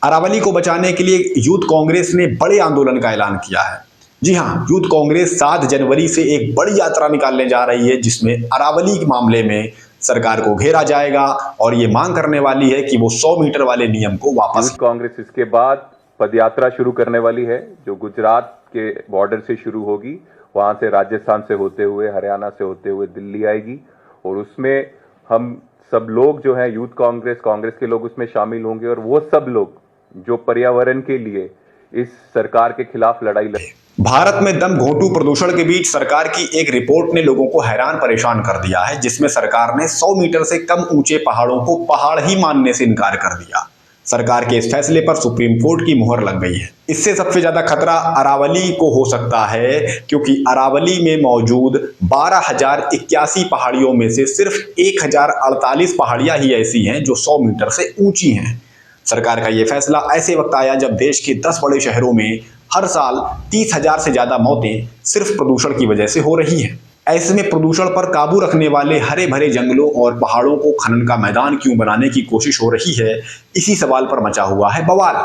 अरावली को बचाने के लिए यूथ कांग्रेस ने बड़े आंदोलन का ऐलान किया है। जी हां, यूथ कांग्रेस 7 जनवरी से एक बड़ी यात्रा निकालने जा रही है, जिसमें अरावली के मामले में सरकार को घेरा जाएगा और ये मांग करने वाली है कि वो 100 मीटर वाले नियम को वापस। यूथ कांग्रेस इसके बाद पदयात्रा शुरू करने वाली है, जो गुजरात के बॉर्डर से शुरू होगी, वहां से राजस्थान से होते हुए, हरियाणा से होते हुए दिल्ली आएगी। और उसमें हम सब लोग जो है यूथ कांग्रेस के लोग उसमें शामिल होंगे, और वो सब लोग जो पर्यावरण के लिए इस सरकार के खिलाफ लड़ाई लड़ेंगे। भारत में दम घोंटू प्रदूषण के बीच सरकार की एक रिपोर्ट ने लोगों को हैरान परेशान कर दिया है, जिसमें सरकार ने 100 मीटर से कम ऊंचे पहाड़ों को पहाड़ ही मानने से इनकार कर दिया। सरकार के इस फैसले पर सुप्रीम कोर्ट की मुहर लग गई है। इससे सबसे ज्यादा खतरा अरावली को हो सकता है, क्योंकि अरावली में मौजूद 12,081 पहाड़ियों में से सिर्फ 1,048 पहाड़ियां ही ऐसी हैं जो 100 मीटर से ऊंची हैं। सरकार का यह फैसला ऐसे वक्त आया जब देश के 10 बड़े शहरों में हर साल 30,000 से ज्यादा मौतें सिर्फ प्रदूषण की वजह से हो रही हैं। ऐसे में प्रदूषण पर काबू रखने वाले हरे भरे जंगलों और पहाड़ों को खनन का मैदान क्यों बनाने की कोशिश हो रही है, इसी सवाल पर मचा हुआ है बवाल।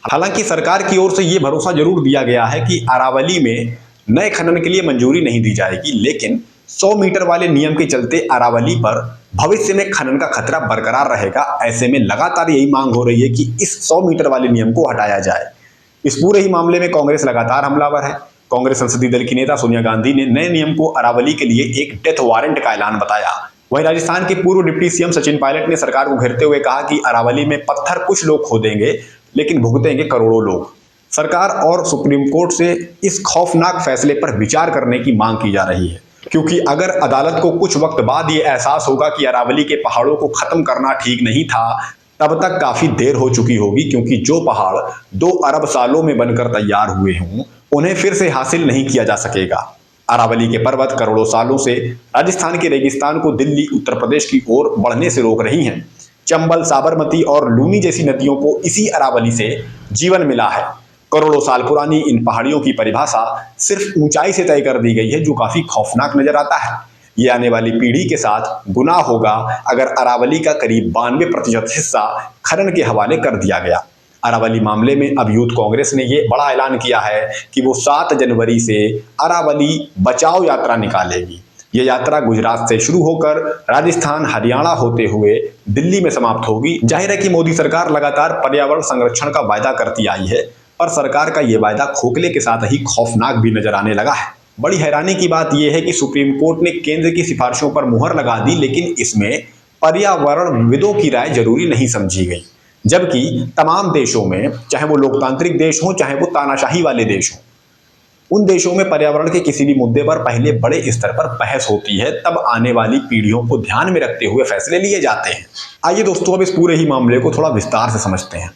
हालांकि सरकार की ओर से यह भरोसा जरूर दिया गया है कि अरावली में नए खनन के लिए मंजूरी नहीं दी जाएगी, लेकिन 100 मीटर वाले नियम के चलते अरावली पर भविष्य में खनन का खतरा बरकरार रहेगा। ऐसे में लगातार यही मांग हो रही है कि इस 100 मीटर वाले नियम को हटाया जाए। इस पूरे ही मामले में कांग्रेस लगातार हमलावर है। कांग्रेस संसदीय दल की नेता सोनिया गांधी ने नए नियम को अरावली के लिए एक डेथ वारंट का ऐलान बताया। वहीं राजस्थान के पूर्व डिप्टी सीएम सचिन पायलट ने सरकार को घेरते हुए कहा कि अरावली में पत्थर कुछ लोग खोदेंगे, लेकिन भुगतेंगे करोड़ों लोग। सरकार और सुप्रीम कोर्ट से इस खौफनाक फैसले पर विचार करने की मांग की जा रही है, क्योंकि अगर अदालत को कुछ वक्त बाद ये एहसास होगा कि अरावली के पहाड़ों को खत्म करना ठीक नहीं था, तब तक काफी देर हो चुकी होगी, क्योंकि जो पहाड़ 2 अरब सालों में बनकर तैयार हुए हों, उन्हें फिर से हासिल नहीं किया जा सकेगा। अरावली के पर्वत करोड़ों सालों से राजस्थान के रेगिस्तान को दिल्ली, उत्तर प्रदेश की ओर बढ़ने से रोक रही हैं। चंबल, साबरमती और लूनी जैसी नदियों को इसी अरावली से जीवन मिला है। करोड़ों साल पुरानी इन पहाड़ियों की परिभाषा सिर्फ ऊंचाई से तय कर दी गई है, जो काफी खौफनाक नजर आता है। ये आने वाली पीढ़ी के साथ गुनाह होगा अगर अरावली का करीब 92% हिस्सा खनन के हवाले कर दिया गया। अरावली मामले में अब यूथ कांग्रेस ने ये बड़ा ऐलान किया है कि वो 7 जनवरी से अरावली बचाओ यात्रा निकालेगी। ये यात्रा गुजरात से शुरू होकर राजस्थान, हरियाणा होते हुए दिल्ली में समाप्त होगी। जाहिर है कि मोदी सरकार लगातार पर्यावरण संरक्षण का वायदा करती आई है, पर सरकार का ये वायदा खोखले के साथ ही खौफनाक भी नजर आने लगा है। बड़ी हैरानी की बात यह है कि सुप्रीम कोर्ट ने केंद्र की सिफारिशों पर मुहर लगा दी, लेकिन इसमें पर्यावरणविदों की राय जरूरी नहीं समझी गई। जबकि तमाम देशों में, चाहे वो लोकतांत्रिक देश हो चाहे वो तानाशाही वाले देश हो, उन देशों में पर्यावरण के किसी भी मुद्दे पर पहले बड़े स्तर पर बहस होती है, तब आने वाली पीढ़ियों को ध्यान में रखते हुए फैसले लिए जाते हैं। आइए दोस्तों, अब इस पूरे ही मामले को थोड़ा विस्तार से समझते हैं।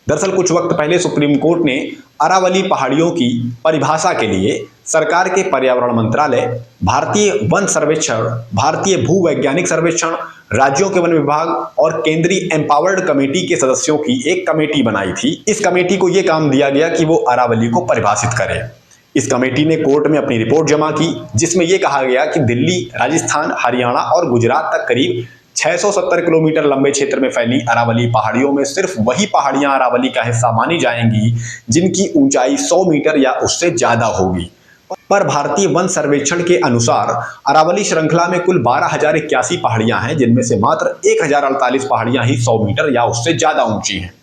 दरअसल कुछ वक्त पहले सुप्रीम कोर्ट ने अरावली पहाड़ियों की परिभाषा के लिए सरकार के पर्यावरण मंत्रालय, भारतीय वन सर्वेक्षण, भारतीय भूवैज्ञानिक सर्वेक्षण, राज्यों के वन विभाग और केंद्रीय एम्पावर्ड कमेटी के सदस्यों की एक कमेटी बनाई थी। इस कमेटी को यह काम दिया गया कि वो अरावली को परिभाषित करे। इस कमेटी ने कोर्ट में अपनी रिपोर्ट जमा की, जिसमें यह कहा गया कि दिल्ली, राजस्थान, हरियाणा और गुजरात तक करीब 670 किलोमीटर लंबे क्षेत्र में फैली अरावली पहाड़ियों में सिर्फ वही पहाड़ियां अरावली का हिस्सा मानी जाएंगी जिनकी ऊंचाई 100 मीटर या उससे ज्यादा होगी। पर भारतीय वन सर्वेक्षण के अनुसार अरावली श्रृंखला में कुल 12,081 पहाड़ियां हैं, जिनमें से मात्र 1,048 पहाड़ियां ही 100 मीटर या उससे ज्यादा ऊंची हैं।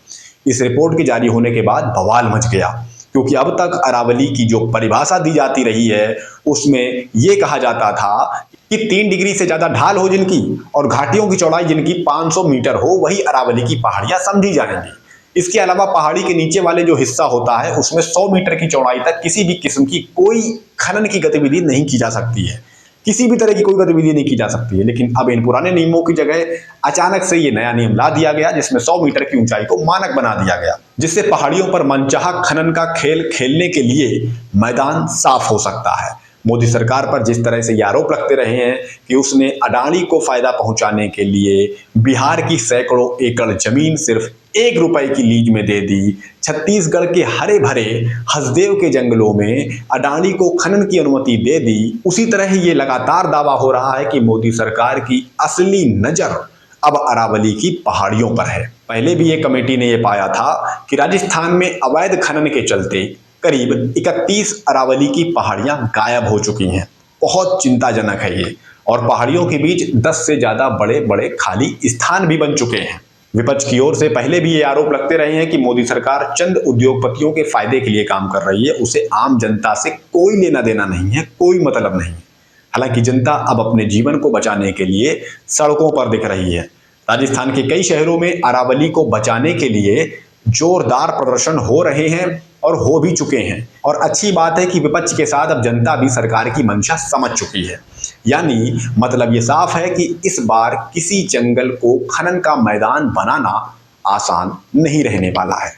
इस रिपोर्ट के जारी होने के बाद बवाल मच गया, क्योंकि अब तक अरावली की जो परिभाषा दी जाती रही है उसमें यह कहा जाता था कि 3 डिग्री से ज्यादा ढाल हो जिनकी और घाटियों की चौड़ाई जिनकी 500 मीटर हो, वही अरावली की पहाड़ियां समझी जाएंगी। इसके अलावा पहाड़ी के नीचे वाले जो हिस्सा होता है उसमें 100 मीटर की चौड़ाई तक किसी भी किस्म की कोई खनन की गतिविधि नहीं की जा सकती है, किसी भी तरह की कोई गतिविधि नहीं की जा सकती है। लेकिन अब इन पुराने नियमों की जगह अचानक से ये नया नियम ला दिया गया, जिसमें 100 मीटर की ऊंचाई को मानक बना दिया गया, जिससे पहाड़ियों पर मनचाहा खनन का खेल खेलने के लिए मैदान साफ हो सकता है। मोदी सरकार पर जिस तरह से ये आरोप लगते रहे हैं कि उसने अडानी को फायदा पहुंचाने के लिए बिहार की सैकड़ों एकड़ जमीन सिर्फ 1 रुपए की लीज में दे दी, छत्तीसगढ़ के हरे भरे हसदेव के जंगलों में अडानी को खनन की अनुमति दे दी, उसी तरह ये लगातार दावा हो रहा है कि मोदी सरकार की असली नजर अब अरावली की पहाड़ियों पर है। पहले भी एक कमेटी ने यह पाया था कि राजस्थान में अवैध खनन के चलते करीब 31 अरावली की पहाड़ियां गायब हो चुकी हैं। बहुत चिंताजनक है ये। और पहाड़ियों के बीच 10 से ज्यादा बड़े बड़े खाली स्थान भी बन चुके हैं। विपक्ष की ओर से पहले भी ये आरोप लगते रहे हैं कि मोदी सरकार चंद उद्योगपतियों के फायदे के लिए काम कर रही है, उसे आम जनता से कोई लेना देना नहीं है, कोई मतलब नहीं है। हालांकि जनता अब अपने जीवन को बचाने के लिए सड़कों पर दिख रही है। राजस्थान के कई शहरों में अरावली को बचाने के लिए जोरदार प्रदर्शन हो रहे हैं और हो भी चुके हैं। और अच्छी बात है कि विपक्ष के साथ अब जनता भी सरकार की मंशा समझ चुकी है। यानी मतलब ये साफ है कि इस बार किसी जंगल को खनन का मैदान बनाना आसान नहीं रहने वाला है।